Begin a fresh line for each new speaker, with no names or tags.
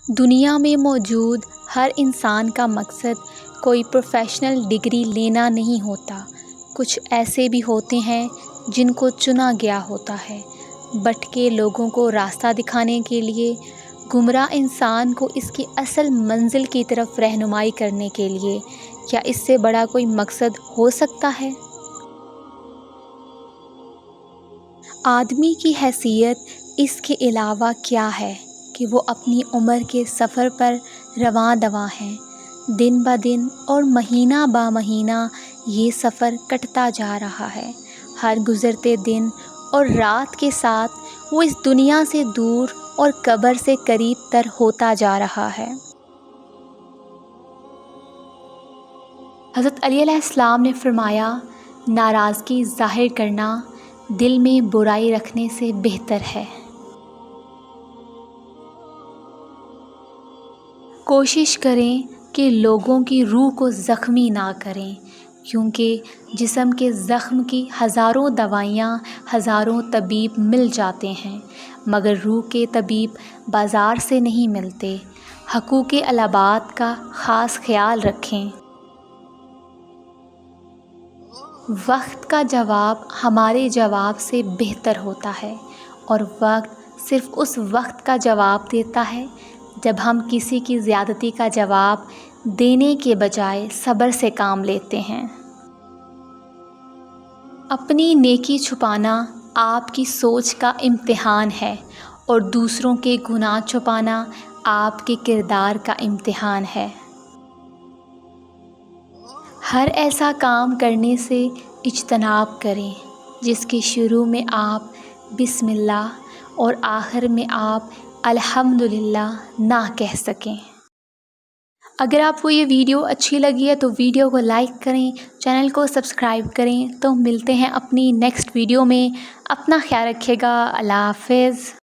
دنیا میں موجود ہر انسان کا مقصد کوئی پروفیشنل ڈگری لینا نہیں ہوتا۔ کچھ ایسے بھی ہوتے ہیں جن کو چنا گیا ہوتا ہے بھٹکے لوگوں کو راستہ دکھانے کے لیے، گمراہ انسان کو اس کی اصل منزل کی طرف رہنمائی کرنے کے لیے۔ کیا اس سے بڑا کوئی مقصد ہو سکتا ہے؟ آدمی کی حیثیت اس کے علاوہ کیا ہے کہ وہ اپنی عمر کے سفر پر رواں دواں ہے۔ دن بہ دن اور مہینہ بہ مہینہ یہ سفر کٹتا جا رہا ہے۔ ہر گزرتے دن اور رات کے ساتھ وہ اس دنیا سے دور اور قبر سے قریب تر ہوتا جا رہا ہے۔ حضرت علی علیہ السلام نے فرمایا، ناراضگی ظاہر کرنا دل میں برائی رکھنے سے بہتر ہے۔ کوشش کریں کہ لوگوں کی روح کو زخمی نہ کریں، کیونکہ جسم کے زخم کی ہزاروں دوائیاں، ہزاروں طبیب مل جاتے ہیں، مگر روح کے طبیب بازار سے نہیں ملتے۔ حقوق العباد کا خاص خیال رکھیں۔ وقت کا جواب ہمارے جواب سے بہتر ہوتا ہے، اور وقت صرف اس وقت کا جواب دیتا ہے جب ہم کسی کی زیادتی کا جواب دینے کے بجائے صبر سے کام لیتے ہیں۔ اپنی نیکی چھپانا آپ کی سوچ کا امتحان ہے، اور دوسروں کے گناہ چھپانا آپ کے کردار کا امتحان ہے۔ ہر ایسا کام کرنے سے اجتناب کریں جس کے شروع میں آپ بسم اللہ اور آخر میں آپ الحمدللہ نہ کہہ سکیں۔ اگر آپ کو یہ ویڈیو اچھی لگی ہے تو ویڈیو کو لائک کریں، چینل کو سبسکرائب کریں۔ تو ملتے ہیں اپنی نیکسٹ ویڈیو میں۔ اپنا خیال رکھیے گا۔ اللہ حافظ۔